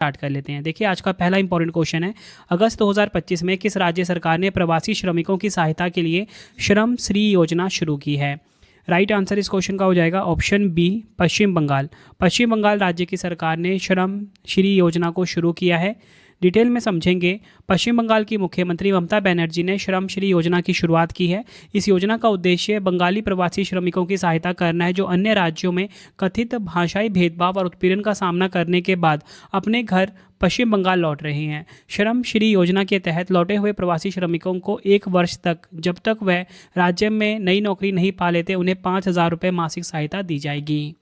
Start कर लेते हैं। देखिए आज का पहला इंपॉर्टेंट क्वेश्चन है, अगस्त 2025 में किस राज्य सरकार ने प्रवासी श्रमिकों की सहायता के लिए श्रम श्री योजना शुरू की है? राइट आंसर इस क्वेश्चन का हो जाएगा ऑप्शन बी, पश्चिम बंगाल। पश्चिम बंगाल राज्य की सरकार ने श्रम श्री योजना को शुरू किया है। डिटेल में समझेंगे। पश्चिम बंगाल की मुख्यमंत्री ममता बनर्जी ने श्रम श्री योजना की शुरुआत की है। इस योजना का उद्देश्य बंगाली प्रवासी श्रमिकों की सहायता करना है जो अन्य राज्यों में कथित भाषाई भेदभाव और उत्पीड़न का सामना करने के बाद अपने घर पश्चिम बंगाल लौट रहे हैं। श्रम श्री योजना के तहत लौटे हुए प्रवासी श्रमिकों को 1 वर्ष तक, जब तक वह राज्य में नई नौकरी नहीं पा लेते, उन्हें 5,000 रुपये मासिक सहायता दी जाएगी।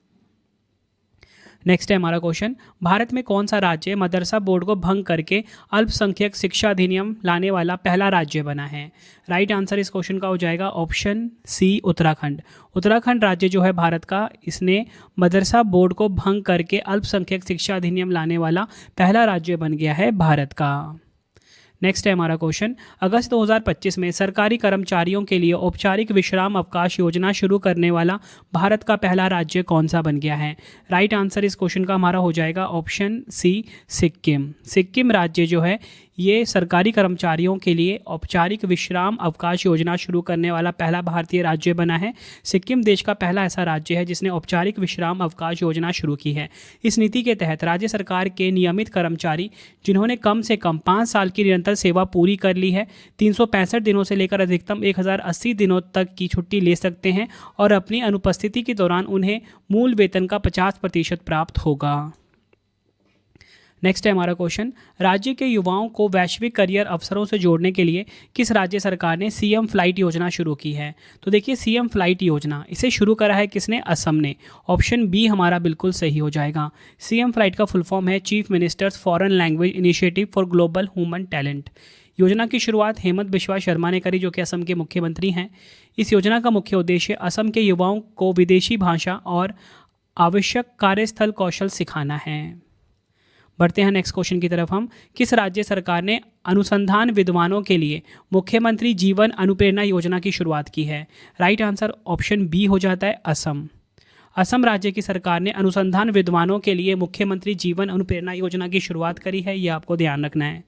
नेक्स्ट है हमारा क्वेश्चन, भारत में कौन सा राज्य मदरसा बोर्ड को भंग करके अल्पसंख्यक शिक्षा अधिनियम लाने वाला पहला राज्य बना है? राइट आंसर इस क्वेश्चन का हो जाएगा ऑप्शन सी, उत्तराखंड। उत्तराखंड राज्य जो है भारत का, इसने मदरसा बोर्ड को भंग करके अल्पसंख्यक शिक्षा अधिनियम लाने वाला पहला राज्य बन गया है भारत का। नेक्स्ट है हमारा क्वेश्चन, अगस्त 2025 में सरकारी कर्मचारियों के लिए औपचारिक विश्राम अवकाश योजना शुरू करने वाला भारत का पहला राज्य कौन सा बन गया है? राइट आंसर इस क्वेश्चन का हमारा हो जाएगा ऑप्शन सी, सिक्किम। सिक्किम राज्य जो है ये सरकारी कर्मचारियों के लिए औपचारिक विश्राम अवकाश योजना शुरू करने वाला पहला भारतीय राज्य बना है। सिक्किम देश का पहला ऐसा राज्य है जिसने औपचारिक विश्राम अवकाश योजना शुरू की है। इस नीति के तहत राज्य सरकार के नियमित कर्मचारी जिन्होंने कम से कम 5 साल की निरंतर सेवा पूरी कर ली है 365 दिनों से लेकर अधिकतम 1080 दिनों तक की छुट्टी ले सकते हैं और अपनी अनुपस्थिति के दौरान उन्हें मूल वेतन का 50% प्राप्त होगा। नेक्स्ट है हमारा क्वेश्चन, राज्य के युवाओं को वैश्विक करियर अवसरों से जोड़ने के लिए किस राज्य सरकार ने सीएम फ्लाइट योजना शुरू की है? तो देखिए सीएम फ्लाइट योजना, इसे शुरू करा है किसने? असम ने। ऑप्शन बी हमारा बिल्कुल सही हो जाएगा। सीएम फ्लाइट का फुल फॉर्म है chief ministers foreign language initiative for global human talent. योजना की शुरुआत हेमंत बिश्वा शर्मा ने करी, जो कि असम के मुख्यमंत्री हैं। इस योजना का मुख्य उद्देश्य असम के युवाओं को विदेशी भाषा और आवश्यक कार्यस्थल कौशल सिखाना है। बढ़ते हैं नेक्स्ट क्वेश्चन की तरफ हम, किस राज्य सरकार ने अनुसंधान विद्वानों के लिए मुख्यमंत्री जीवन अनुप्रेरणा योजना की शुरुआत की है? राइट आंसर ऑप्शन बी हो जाता है असम। असम राज्य की सरकार ने अनुसंधान विद्वानों के लिए मुख्यमंत्री जीवन अनुप्रेरणा योजना की शुरुआत करी है, ये आपको ध्यान रखना है।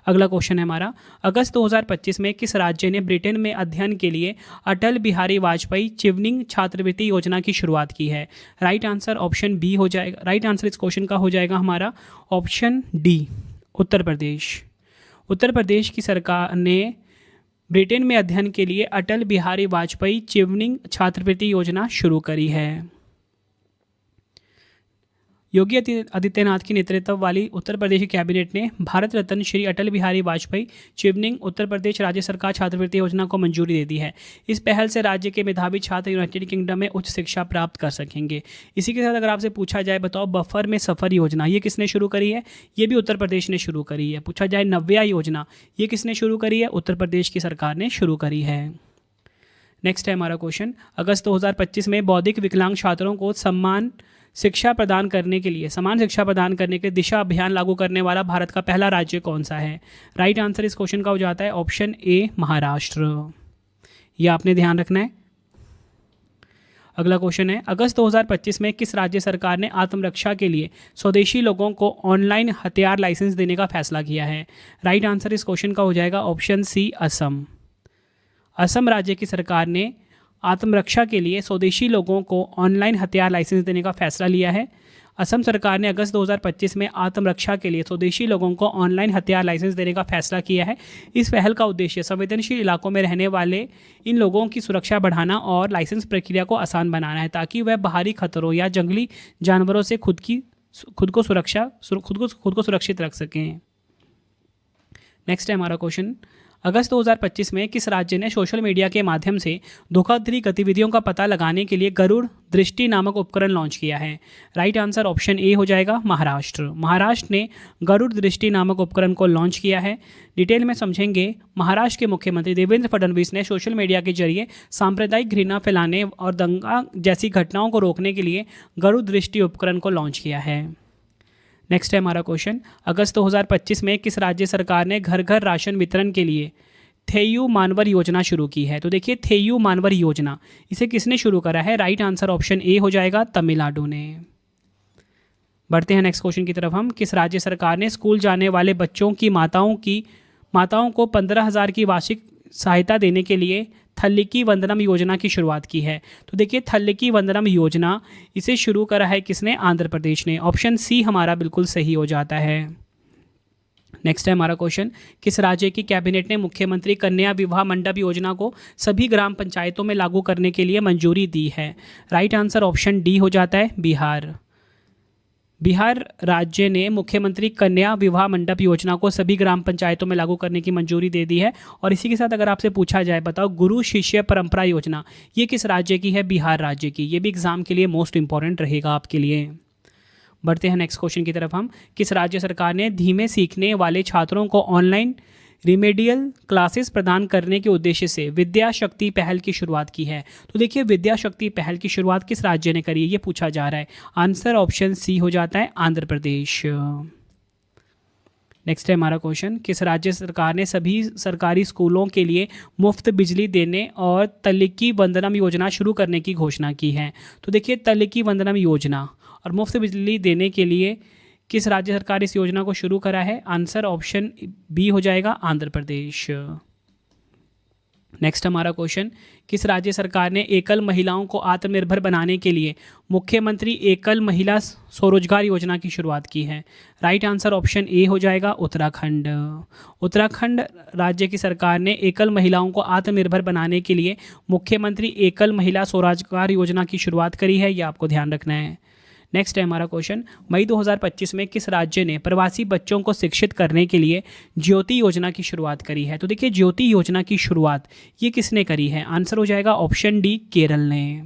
अगला क्वेश्चन है हमारा, अगस्त 2025 में किस राज्य ने ब्रिटेन में अध्ययन के लिए अटल बिहारी वाजपेयी चिवनिंग छात्रवृत्ति योजना की शुरुआत की है? राइट आंसर ऑप्शन बी हो जाएगा। राइट आंसर इस क्वेश्चन का हो जाएगा हमारा ऑप्शन डी, उत्तर प्रदेश। उत्तर प्रदेश की सरकार ने ब्रिटेन में अध्ययन के लिए अटल बिहारी वाजपेयी चिवनिंग छात्रवृत्ति योजना शुरू करी है। योगी आदित्यनाथ की नेतृत्व वाली उत्तर प्रदेश की कैबिनेट ने भारत रत्न श्री अटल बिहारी वाजपेयी चिवनिंग उत्तर प्रदेश राज्य सरकार छात्रवृत्ति योजना को मंजूरी दे दी है। इस पहल से राज्य के मेधावी छात्र यूनाइटेड किंगडम में उच्च शिक्षा प्राप्त कर सकेंगे। इसी के साथ अगर आपसे पूछा जाए, बताओ बफर में सफ़र योजना ये किसने शुरू करी है? ये भी उत्तर प्रदेश ने शुरू करी है। पूछा जाए नव्या योजना ये किसने शुरू करी है? उत्तर प्रदेश की सरकार ने शुरू करी है। नेक्स्ट है हमारा क्वेश्चन, अगस्त 2025 में बौद्धिक विकलांग छात्रों को समान शिक्षा प्रदान करने के लिए दिशा अभियान लागू करने वाला भारत का पहला राज्य कौन सा है? राइट आंसर इस क्वेश्चन का हो जाता है ऑप्शन ए, महाराष्ट्र। यह आपने ध्यान रखना है। अगला क्वेश्चन है, अगस्त 2025 में किस राज्य सरकार ने आत्मरक्षा के लिए स्वदेशी लोगों को ऑनलाइन हथियार लाइसेंस देने का फैसला किया है? राइट आंसर इस क्वेश्चन का हो जाएगा ऑप्शन सी, असम। असम राज्य की सरकार ने आत्मरक्षा के लिए स्वदेशी लोगों को ऑनलाइन हथियार लाइसेंस देने का फैसला लिया है। असम सरकार ने अगस्त 2025 में आत्मरक्षा के लिए स्वदेशी लोगों को ऑनलाइन हथियार लाइसेंस देने का फैसला किया है। इस पहल का उद्देश्य संवेदनशील इलाकों में रहने वाले इन लोगों की सुरक्षा बढ़ाना और लाइसेंस प्रक्रिया को आसान बनाना है, ताकि वह बाहरी खतरों या जंगली जानवरों से खुद को सुरक्षित रख सकें। नेक्स्ट है हमारा क्वेश्चन, अगस्त 2025 में किस राज्य ने सोशल मीडिया के माध्यम से धोखाधड़ी गतिविधियों का पता लगाने के लिए गरुड़ दृष्टि नामक उपकरण लॉन्च किया है? राइट आंसर ऑप्शन ए हो जाएगा, महाराष्ट्र। महाराष्ट्र ने गरुड़ दृष्टि नामक उपकरण को लॉन्च किया है। डिटेल में समझेंगे। महाराष्ट्र के मुख्यमंत्री देवेंद्र फडणवीस ने सोशल मीडिया के जरिए सांप्रदायिक घृणा फैलाने और दंगा जैसी घटनाओं को रोकने के लिए गरुड़ दृष्टि उपकरण को लॉन्च किया है। नेक्स्ट है हमारा क्वेश्चन, अगस्त 2025 में किस राज्य सरकार ने घर घर राशन वितरण के लिए थेयू मानवर योजना शुरू की है? तो देखिए थेयू मानवर योजना इसे किसने शुरू करा है? राइट आंसर ऑप्शन ए हो जाएगा, तमिलनाडु ने। बढ़ते हैं नेक्स्ट क्वेश्चन की तरफ हम। किस राज्य सरकार ने स्कूल जाने वाले बच्चों की माताओं को 15,000 की वार्षिक सहायता देने के लिए थल्लिकी वंदनम योजना की शुरुआत की है? तो देखिए थल्लिकी वंदनम योजना इसे शुरू करा है किसने? आंध्र प्रदेश ने। ऑप्शन सी हमारा बिल्कुल सही हो जाता है। नेक्स्ट है हमारा क्वेश्चन, किस राज्य की कैबिनेट ने मुख्यमंत्री कन्या विवाह मंडप योजना को सभी ग्राम पंचायतों में लागू करने के लिए मंजूरी दी है? राइट आंसर ऑप्शन डी हो जाता है, बिहार। बिहार राज्य ने मुख्यमंत्री कन्या विवाह मंडप योजना को सभी ग्राम पंचायतों में लागू करने की मंजूरी दे दी है। और इसी के साथ अगर आपसे पूछा जाए, बताओ गुरु शिष्य परंपरा योजना ये किस राज्य की है? बिहार राज्य की। ये भी एग्जाम के लिए मोस्ट इंपॉर्टेंट रहेगा आपके लिए। बढ़ते हैं नेक्स्ट क्वेश्चन की तरफ हम। किस राज्य सरकार ने धीमे सीखने वाले छात्रों को ऑनलाइन रिमेडियल क्लासेस प्रदान करने के उद्देश्य से विद्या शक्ति पहल की शुरुआत की है? तो देखिए विद्या शक्ति पहल की शुरुआत किस राज्य ने करी है, ये पूछा जा रहा है। आंसर ऑप्शन सी हो जाता है, आंध्र प्रदेश। नेक्स्ट है हमारा क्वेश्चन, किस राज्य सरकार ने सभी सरकारी स्कूलों के लिए मुफ्त बिजली देने और तल्लिकी वंदनम योजना शुरू करने की घोषणा की है? तो देखिए तल्लिकी वंदनम योजना और मुफ्त बिजली देने के लिए किस राज्य सरकार इस योजना को शुरू करा है? आंसर ऑप्शन बी हो जाएगा, आंध्र प्रदेश। नेक्स्ट हमारा क्वेश्चन, किस राज्य सरकार ने एकल महिलाओं को आत्मनिर्भर बनाने के लिए मुख्यमंत्री एकल महिला स्वरोजगार योजना की शुरुआत की है? राइट आंसर ऑप्शन ए हो जाएगा, उत्तराखंड। उत्तराखंड राज्य की सरकार ने एकल महिलाओं को आत्मनिर्भर बनाने के लिए मुख्यमंत्री एकल महिला स्वरोजगार योजना की शुरुआत करी है, यह आपको ध्यान रखना है। नेक्स्ट है हमारा क्वेश्चन, मई 2025 में किस राज्य ने प्रवासी बच्चों को शिक्षित करने के लिए ज्योति योजना की शुरुआत करी है? तो देखिए ज्योति योजना की शुरुआत ये किसने करी है? आंसर हो जाएगा ऑप्शन डी, केरल ने।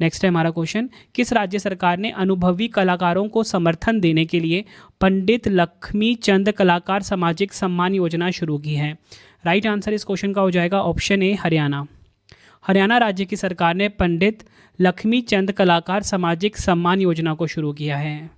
नेक्स्ट है हमारा क्वेश्चन, किस राज्य सरकार ने अनुभवी कलाकारों को समर्थन देने के लिए पंडित लक्ष्मी चंद कलाकार सामाजिक सम्मान योजना शुरू की है? राइट आंसर इस क्वेश्चन का हो जाएगा ऑप्शन ए, हरियाणा। हरियाणा राज्य की सरकार ने पंडित लक्ष्मी चंद कलाकार सामाजिक सम्मान योजना को शुरू किया है।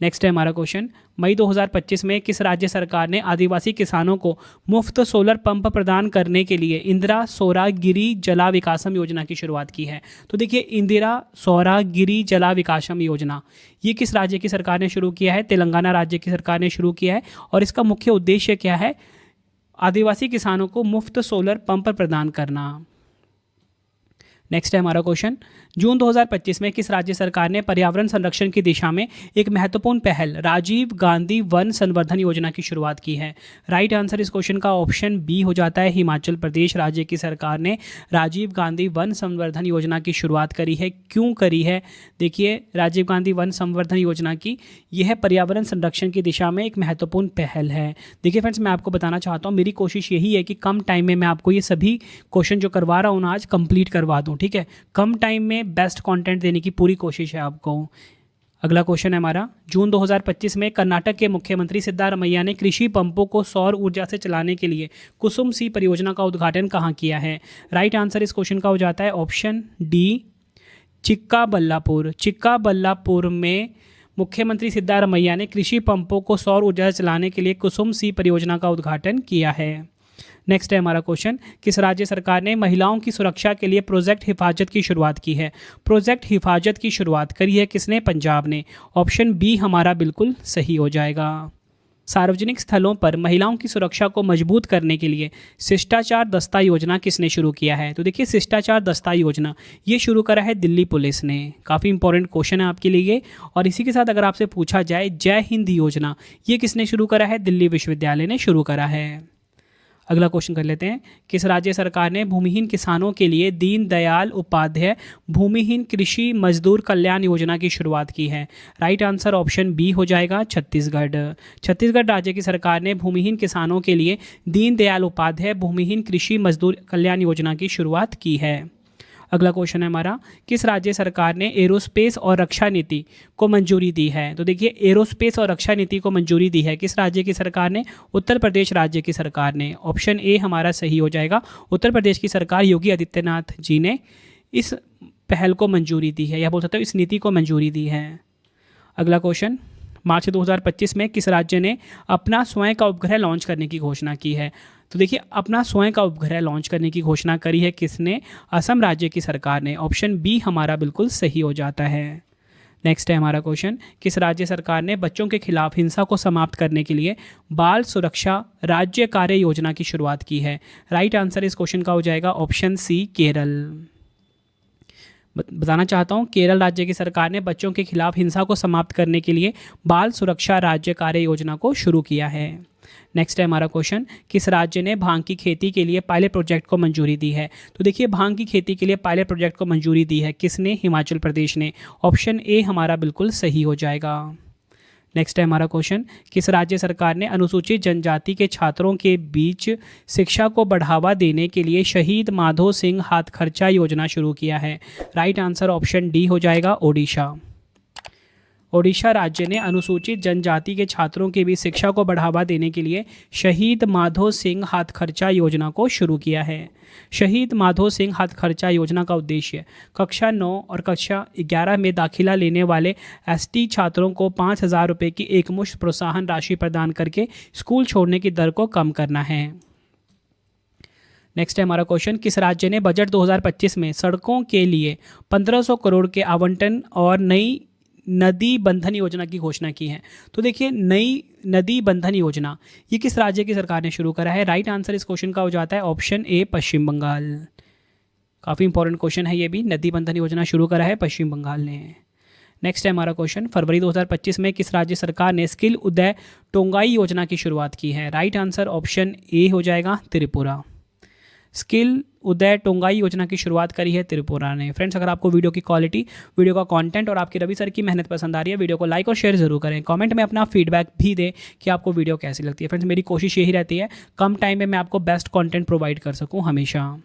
नेक्स्ट है हमारा क्वेश्चन, मई 2025 में किस राज्य सरकार ने आदिवासी किसानों को मुफ्त सोलर पंप प्रदान करने के लिए इंदिरा सौरागिरी जला विकासम योजना की शुरुआत की है? तो देखिए इंदिरा सौरागिरी जला विकासम योजना ये किस राज्य की सरकार ने शुरू किया है? तेलंगाना राज्य की सरकार ने शुरू किया है। और इसका मुख्य उद्देश्य क्या है? आदिवासी किसानों को मुफ्त सोलर पंप प्रदान करना। नेक्स्ट है हमारा क्वेश्चन, जून 2025 में किस राज्य सरकार ने पर्यावरण संरक्षण की दिशा में एक महत्वपूर्ण पहल राजीव गांधी वन संवर्धन योजना की शुरुआत की है? राइट आंसर इस क्वेश्चन का ऑप्शन बी हो जाता है, हिमाचल प्रदेश राज्य की सरकार ने राजीव गांधी वन संवर्धन योजना की शुरुआत करी है। क्यों करी है? देखिए राजीव गांधी वन संवर्धन योजना की यह पर्यावरण संरक्षण की दिशा में एक महत्वपूर्ण पहल है। देखिए फ्रेंड्स, मैं आपको बताना चाहता हूँ, मेरी कोशिश यही है कि कम टाइम में मैं आपको ये सभी क्वेश्चन जो करवा रहा हूँ ना आज कंप्लीट करवा दूँ। ठीक है, कम टाइम में बेस्ट कंटेंट देने की पूरी कोशिश है आपको। अगला क्वेश्चन है हमारा, जून 2025 में कर्नाटक के मुख्यमंत्री सिद्धारमैया ने कृषि पंपों को सौर ऊर्जा से चलाने के लिए कुसुम सी परियोजना का उद्घाटन कहाँ किया है? राइट आंसर इस क्वेश्चन का हो जाता है ऑप्शन डी, चिक्काबल्लापुर। चिक्काबल्लापुर में मुख्यमंत्री सिद्धारमैया ने कृषि पंपों को सौर ऊर्जा से चलाने के लिए कुसुम सी परियोजना का उद्घाटन किया है। नेक्स्ट है हमारा क्वेश्चन, किस राज्य सरकार ने महिलाओं की सुरक्षा के लिए प्रोजेक्ट हिफाजत की शुरुआत की है? प्रोजेक्ट हिफाजत की शुरुआत करी है किसने? पंजाब ने। ऑप्शन बी हमारा बिल्कुल सही हो जाएगा। सार्वजनिक स्थलों पर महिलाओं की सुरक्षा को मजबूत करने के लिए शिष्टाचार दस्ता योजना किसने शुरू किया है? तो देखिए शिष्टाचार दस्ता योजना ये शुरू करा है दिल्ली पुलिस ने। काफ़ी इंपॉर्टेंट क्वेश्चन है आपके लिए। और इसी के साथ अगर आपसे पूछा जाए जय हिंद योजना ये किसने शुरू करा है? दिल्ली विश्वविद्यालय ने शुरू करा है। अगला क्वेश्चन कर लेते हैं, किस राज्य सरकार ने भूमिहीन किसानों के लिए दीनदयाल उपाध्याय भूमिहीन कृषि मजदूर कल्याण योजना की शुरुआत की है? राइट आंसर ऑप्शन बी हो जाएगा, छत्तीसगढ़। छत्तीसगढ़ राज्य की सरकार ने भूमिहीन किसानों के लिए दीनदयाल उपाध्याय भूमिहीन कृषि मजदूर कल्याण योजना की शुरुआत की है। अगला क्वेश्चन है हमारा, किस राज्य सरकार ने एरोस्पेस और रक्षा नीति को मंजूरी दी है? तो देखिए एरोस्पेस और रक्षा नीति को मंजूरी दी है किस राज्य की सरकार ने? उत्तर प्रदेश राज्य की सरकार ने। ऑप्शन ए हमारा सही हो जाएगा, उत्तर प्रदेश की सरकार योगी आदित्यनाथ जी ने इस पहल को मंजूरी दी है, या बोल सकते हो इस नीति को मंजूरी दी है। अगला क्वेश्चन, मार्च 2025 में किस राज्य ने अपना स्वयं का उपग्रह लॉन्च करने की घोषणा की है? तो देखिए अपना स्वयं का उपग्रह लॉन्च करने की घोषणा करी है किसने? असम राज्य की सरकार ने। ऑप्शन बी हमारा बिल्कुल सही हो जाता है। नेक्स्ट है हमारा क्वेश्चन, किस राज्य सरकार ने बच्चों के खिलाफ हिंसा को समाप्त करने के लिए बाल सुरक्षा राज्य कार्य योजना की शुरुआत की है? राइट आंसर इस क्वेश्चन का हो जाएगा ऑप्शन सी, केरल। बताना चाहता हूँ, केरल राज्य की सरकार ने बच्चों के खिलाफ हिंसा को समाप्त करने के लिए बाल सुरक्षा राज्य कार्य योजना को शुरू किया है। नेक्स्ट है हमारा क्वेश्चन, किस राज्य ने भांग की खेती के लिए पायलट प्रोजेक्ट को मंजूरी दी है? तो देखिए, भांग की खेती के लिए पायलट प्रोजेक्ट को मंजूरी दी है किसने? हिमाचल प्रदेश ने। ऑप्शन ए हमारा बिल्कुल सही हो जाएगा। नेक्स्ट है हमारा क्वेश्चन, किस राज्य सरकार ने अनुसूचित जनजाति के छात्रों के बीच शिक्षा को बढ़ावा देने के लिए शहीद माधो सिंह हाथ खर्चा योजना शुरू किया है? राइट आंसर ऑप्शन डी हो जाएगा, ओडिशा। ओडिशा राज्य ने अनुसूचित जनजाति के छात्रों के बीच शिक्षा को बढ़ावा देने के लिए शहीद माधो सिंह हाथ खर्चा योजना को शुरू किया है। शहीद माधो सिंह हाथ खर्चा योजना का उद्देश्य कक्षा 9 और कक्षा 11 में दाखिला लेने वाले एसटी छात्रों को 5,000 रुपये की एकमुश्त प्रोत्साहन राशि प्रदान करके स्कूल छोड़ने की दर को कम करना है। नेक्स्ट है हमारा क्वेश्चन, किस राज्य ने बजट 2025 में सड़कों के लिए 1500 करोड़ के आवंटन और नई नदी बंधन योजना की घोषणा की है? तो देखिए, नई नदी बंधन योजना ये किस राज्य की सरकार ने शुरू करा है? राइट आंसर इस क्वेश्चन का हो जाता है ऑप्शन ए, पश्चिम बंगाल। काफ़ी इंपॉर्टेंट क्वेश्चन है ये भी, नदी बंधन योजना शुरू करा है पश्चिम बंगाल ने। नेक्स्ट है हमारा क्वेश्चन, फरवरी 2025 में किस राज्य सरकार ने स्किल उदय टोंगाई योजना की शुरुआत की है? राइट आंसर ऑप्शन ए हो जाएगा, त्रिपुरा। स्किल उदय टोंगाई योजना की शुरुआत करी है त्रिपुरा ने। फ्रेंड्स, अगर आपको वीडियो की क्वालिटी, वीडियो का कंटेंट और आपकी रवि सर की मेहनत पसंद आ रही है, वीडियो को लाइक और शेयर जरूर करें। कमेंट में अपना फीडबैक भी दें कि आपको वीडियो कैसी लगती है। फ्रेंड्स, मेरी कोशिश यही रहती है कम टाइम में मैं आपको बेस्ट कंटेंट प्रोवाइड कर सकूं हमेशा।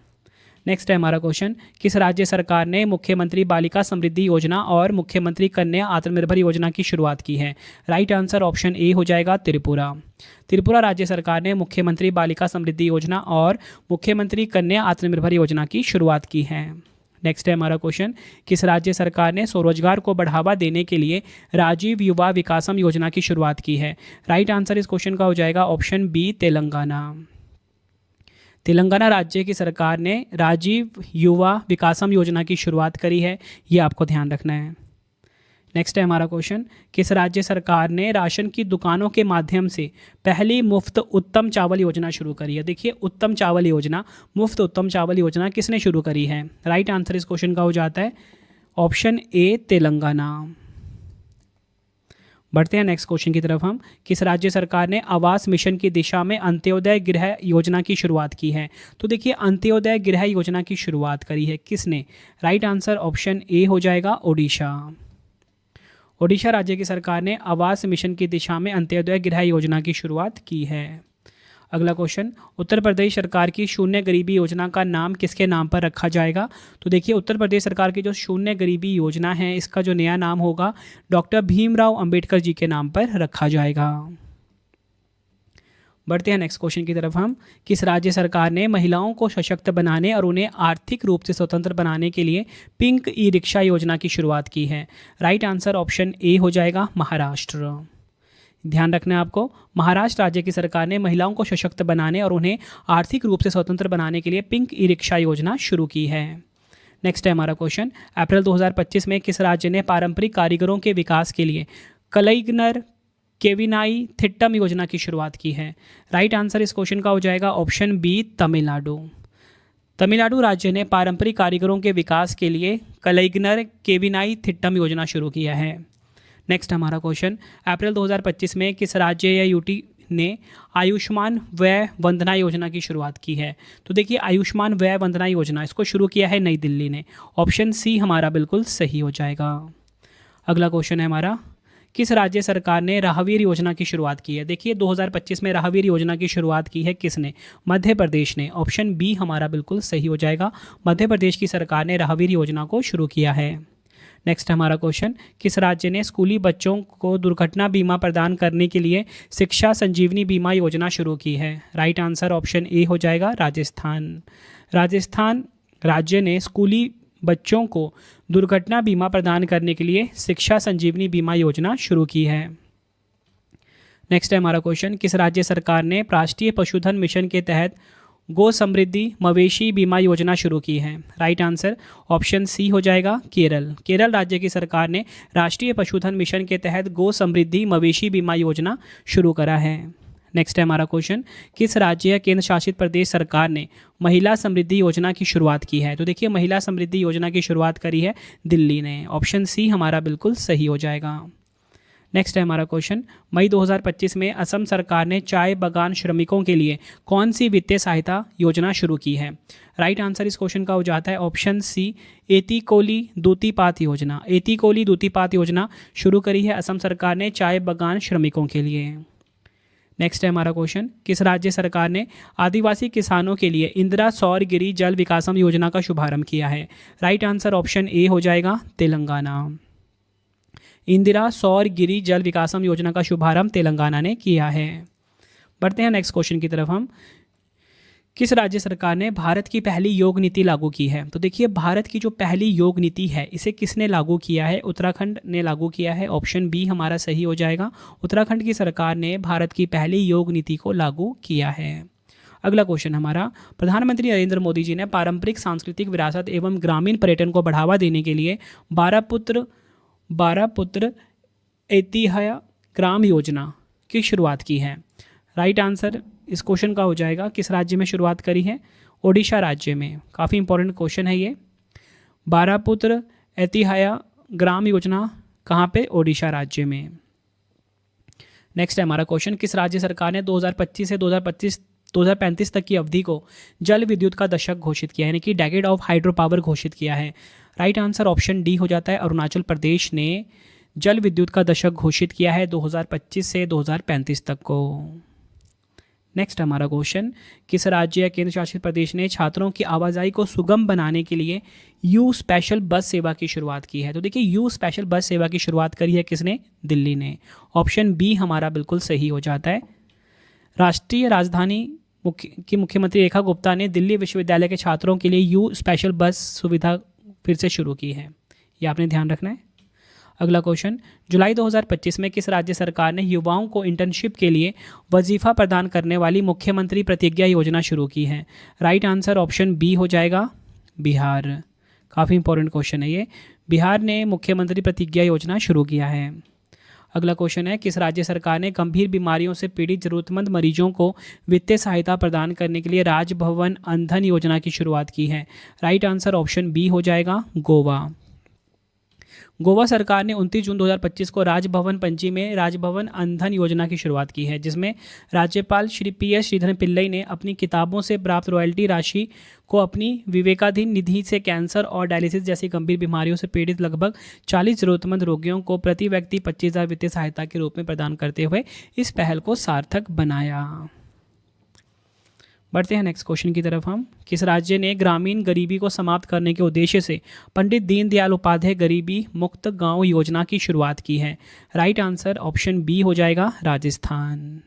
नेक्स्ट है हमारा क्वेश्चन, किस राज्य सरकार ने मुख्यमंत्री बालिका समृद्धि योजना और मुख्यमंत्री कन्या आत्मनिर्भर योजना की शुरुआत की है? राइट आंसर ऑप्शन ए हो जाएगा, त्रिपुरा। त्रिपुरा राज्य सरकार ने मुख्यमंत्री बालिका समृद्धि योजना और मुख्यमंत्री कन्या आत्मनिर्भर योजना की शुरुआत की है। नेक्स्ट है हमारा क्वेश्चन, किस राज्य सरकार ने स्वरोजगार को बढ़ावा देने के लिए राजीव युवा विकासम योजना की शुरुआत की है? राइट आंसर इस क्वेश्चन का हो जाएगा ऑप्शन बी, तेलंगाना। तेलंगाना राज्य की सरकार ने राजीव युवा विकासम योजना की शुरुआत करी है, ये आपको ध्यान रखना है। नेक्स्ट है हमारा क्वेश्चन, किस राज्य सरकार ने राशन की दुकानों के माध्यम से पहली मुफ्त उत्तम चावल योजना शुरू करी है? देखिए, उत्तम चावल योजना, मुफ्त उत्तम चावल योजना किसने शुरू करी है? राइट आंसर इस क्वेश्चन का हो जाता है ऑप्शन ए, तेलंगाना। बढ़ते हैं नेक्स्ट क्वेश्चन की तरफ हम, किस राज्य सरकार ने आवास मिशन की दिशा में अंत्योदय गृह योजना की शुरुआत की है? तो देखिए, अंत्योदय गृह योजना की शुरुआत करी है किसने? राइट आंसर ऑप्शन ए हो जाएगा, ओडिशा। ओडिशा राज्य की सरकार ने आवास मिशन की दिशा में अंत्योदय गृह योजना की शुरुआत की है। अगला क्वेश्चन, उत्तर प्रदेश सरकार की शून्य गरीबी योजना का नाम किसके नाम पर रखा जाएगा? तो देखिए, उत्तर प्रदेश सरकार की जो शून्य गरीबी योजना है इसका जो नया नाम होगा डॉक्टर भीमराव अंबेडकर जी के नाम पर रखा जाएगा। बढ़ते हैं नेक्स्ट क्वेश्चन की तरफ हम, किस राज्य सरकार ने महिलाओं को सशक्त बनाने और उन्हें आर्थिक रूप से स्वतंत्र बनाने के लिए पिंक ई रिक्शा योजना की शुरुआत की है? राइट आंसर ऑप्शन ए हो जाएगा, महाराष्ट्र। ध्यान रखना है आपको, महाराष्ट्र राज्य की सरकार ने महिलाओं को सशक्त बनाने और उन्हें आर्थिक रूप से स्वतंत्र बनाने के लिए पिंक ई रिक्शा योजना शुरू की है। नेक्स्ट है हमारा क्वेश्चन, अप्रैल 2025 में किस राज्य ने पारंपरिक कारीगरों के विकास के लिए कलईगनर केविनाई थिट्टम योजना की शुरुआत की है? राइट आंसर इस क्वेश्चन का हो जाएगा ऑप्शन बी, तमिलनाडु। तमिलनाडु राज्य ने पारंपरिक कारीगरों के विकास के लिए कलईगनर केविनाई थिट्टम योजना शुरू किया है। नेक्स्ट हमारा क्वेश्चन, अप्रैल 2025 में किस राज्य या यूटी ने आयुष्मान व्यय वंदना योजना की शुरुआत की है? तो देखिए, आयुष्मान व्यय वंदना योजना इसको शुरू किया है नई दिल्ली ने। ऑप्शन सी हमारा बिल्कुल सही हो जाएगा। अगला क्वेश्चन है हमारा, किस राज्य सरकार ने राहवीर योजना की शुरुआत की है? देखिए, 2025 में राहवीर योजना की शुरुआत की है किसने? मध्य प्रदेश ने। ऑप्शन बी हमारा बिल्कुल सही हो जाएगा, मध्य प्रदेश की सरकार ने राहवीर योजना को शुरू किया है। नेक्स्ट हमारा क्वेश्चन, किस राज्य ने स्कूली बच्चों को दुर्घटना बीमा प्रदान करने के लिए शिक्षा संजीवनी बीमा योजना शुरू की है? राइट आंसर ऑप्शन ए हो जाएगा, राजस्थान। राजस्थान राज्य ने स्कूली बच्चों को दुर्घटना बीमा प्रदान करने के लिए शिक्षा संजीवनी बीमा योजना शुरू की है। नेक्स्ट है हमारा क्वेश्चन, किस राज्य सरकार ने राष्ट्रीय पशुधन मिशन के तहत गो समृद्धि मवेशी बीमा योजना शुरू की है? राइट आंसर ऑप्शन सी हो जाएगा केरल। केरल राज्य की सरकार ने राष्ट्रीय पशुधन मिशन के तहत गो समृद्धि मवेशी बीमा योजना शुरू करा है। नेक्स्ट है हमारा क्वेश्चन, किस राज्य या केंद्र शासित प्रदेश सरकार ने महिला समृद्धि योजना की शुरुआत की है? तो देखिए महिला समृद्धि योजना की शुरुआत करी है दिल्ली ने। ऑप्शन सी हमारा बिल्कुल सही हो जाएगा। नेक्स्ट है हमारा क्वेश्चन, मई 2025 में असम सरकार ने चाय बागान श्रमिकों के लिए कौन सी वित्तीय सहायता योजना शुरू की है? राइट आंसर इस क्वेश्चन का हो जाता है ऑप्शन सी एतिकोली दूतीपात योजना। एतिकोली दूतीपात योजना शुरू करी है असम सरकार ने चाय बागान श्रमिकों के लिए। नेक्स्ट है हमारा क्वेश्चन, किस राज्य सरकार ने आदिवासी किसानों के लिए इंदिरा सौर गिरी जल विकासम योजना का शुभारंभ किया है? राइट आंसर ऑप्शन ए हो जाएगा तेलंगाना। इंदिरा सौर गिरी जल विकासम योजना का शुभारंभ तेलंगाना ने किया है। बढ़ते हैं नेक्स्ट क्वेश्चन की तरफ हम, किस राज्य सरकार ने भारत की पहली योग नीति लागू की है? तो देखिए भारत की जो पहली योग नीति है इसे किसने लागू किया है? उत्तराखंड ने लागू किया है। ऑप्शन बी हमारा सही हो जाएगा। उत्तराखंड की सरकार ने भारत की पहली योग नीति को लागू किया है। अगला क्वेश्चन हमारा, प्रधानमंत्री नरेंद्र मोदी जी ने पारंपरिक सांस्कृतिक विरासत एवं ग्रामीण पर्यटन को बढ़ावा देने के लिए 12 पुत्र ऐतिह्य ग्राम योजना की शुरुआत की है? राइट आंसर इस क्वेश्चन का हो जाएगा किस राज्य में शुरुआत करी है? ओडिशा राज्य में। काफ़ी इंपॉर्टेंट क्वेश्चन है ये। 12 पुत्र ऐतिह्य ग्राम योजना कहाँ पे? ओडिशा राज्य में। नेक्स्ट है हमारा क्वेश्चन, किस राज्य सरकार ने 2025 से 2035 तक की अवधि को जल विद्युत का दशक घोषित किया है, यानी कि डेकेड ऑफ हाइड्रो पावर घोषित किया है? राइट आंसर ऑप्शन डी हो जाता है अरुणाचल प्रदेश ने जल विद्युत का दशक घोषित किया है 2025 से 2035 तक को। नेक्स्ट हमारा क्वेश्चन, किस राज्य या केंद्र शासित प्रदेश ने छात्रों की आवाजाही को सुगम बनाने के लिए यू स्पेशल बस सेवा की शुरुआत की है? तो देखिए यू स्पेशल बस सेवा की शुरुआत करी है किसने? दिल्ली ने। ऑप्शन बी हमारा बिल्कुल सही हो जाता है। राष्ट्रीय राजधानी की मुख्यमंत्री रेखा गुप्ता ने दिल्ली विश्वविद्यालय के छात्रों के लिए यू स्पेशल बस सुविधा फिर से शुरू की है, ये आपने ध्यान रखना है। अगला क्वेश्चन, जुलाई 2025 में किस राज्य सरकार ने युवाओं को इंटर्नशिप के लिए वजीफा प्रदान करने वाली मुख्यमंत्री प्रतिज्ञा योजना शुरू की है? राइट आंसर ऑप्शन बी हो जाएगा बिहार। काफ़ी इंपॉर्टेंट क्वेश्चन है ये। बिहार ने मुख्यमंत्री प्रतिज्ञा योजना शुरू किया है। अगला क्वेश्चन है, किस राज्य सरकार ने गंभीर बीमारियों से पीड़ित जरूरतमंद मरीजों को वित्तीय सहायता प्रदान करने के लिए राजभवन अंधन योजना की शुरुआत की है? राइट आंसर ऑप्शन बी हो जाएगा गोवा। गोवा सरकार ने 29 जून 2025 को राजभवन पणजी में राजभवन अंधन योजना की शुरुआत की है, जिसमें राज्यपाल श्री PS श्रीधरन पिल्लई ने अपनी किताबों से प्राप्त रॉयल्टी राशि को अपनी विवेकाधीन निधि से कैंसर और डायलिसिस जैसी गंभीर बीमारियों से पीड़ित लगभग 40 जरूरतमंद रोगियों को प्रति व्यक्ति 25,000 वित्तीय सहायता के रूप में प्रदान करते हुए इस पहल को सार्थक बनाया। बढ़ते हैं नेक्स्ट क्वेश्चन की तरफ हम, किस राज्य ने ग्रामीण गरीबी को समाप्त करने के उद्देश्य से पंडित दीनदयाल उपाध्याय गरीबी मुक्त गांव योजना की शुरुआत की है? राइट आंसर ऑप्शन बी हो जाएगा राजस्थान।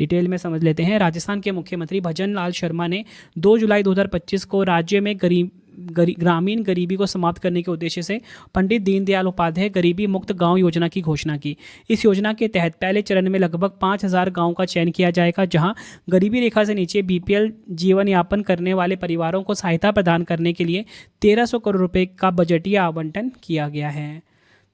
डिटेल में समझ लेते हैं। राजस्थान के मुख्यमंत्री भजन लाल शर्मा ने 2 जुलाई 2025 को राज्य में ग्रामीण गरीबी को समाप्त करने के उद्देश्य से पंडित दीनदयाल उपाध्याय गरीबी मुक्त गांव योजना की घोषणा की। इस योजना के तहत पहले चरण में लगभग 5,000 गांव का चयन किया जाएगा, जहां गरीबी रेखा से नीचे BPL जीवन यापन करने वाले परिवारों को सहायता प्रदान करने के लिए 1,300 करोड़ रुपए का बजटीय आवंटन किया गया है।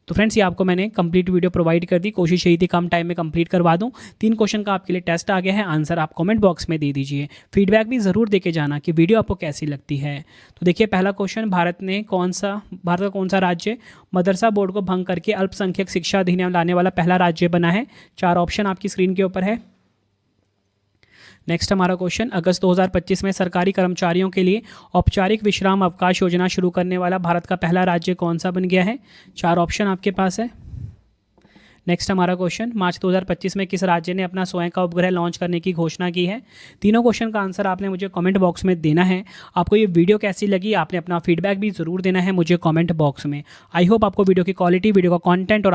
तो फ्रेंड्स, ये आपको मैंने कंप्लीट वीडियो प्रोवाइड कर दी। कोशिश यही थी कम टाइम में कंप्लीट करवा दूं। 3 क्वेश्चन का आपके लिए टेस्ट आ गया है, आंसर आप कमेंट बॉक्स में दे दीजिए। फीडबैक भी ज़रूर देके जाना कि वीडियो आपको कैसी लगती है। तो देखिए पहला क्वेश्चन, भारत का कौन सा राज्य मदरसा बोर्ड को भंग करके अल्पसंख्यक शिक्षा अधिनियम लाने वाला पहला राज्य बना है? 4 ऑप्शन आपकी स्क्रीन के ऊपर है। नेक्स्ट हमारा क्वेश्चन, अगस्त 2025 में सरकारी कर्मचारियों के लिए औपचारिक विश्राम अवकाश योजना शुरू करने वाला भारत का पहला राज्य कौन सा बन गया है? 4 ऑप्शन आपके पास है। नेक्स्ट हमारा क्वेश्चन, मार्च 2025 में किस राज्य ने अपना स्वयं का उपग्रह लॉन्च करने की घोषणा की है? तीनों क्वेश्चन का आंसर आपने मुझे कमेंट बॉक्स में देना है। आपको ये वीडियो कैसी लगी, आपने अपना फीडबैक भी ज़रूर देना है मुझे कमेंट बॉक्स में। आई होप आपको वीडियो की क्वालिटी, वीडियो का कंटेंट और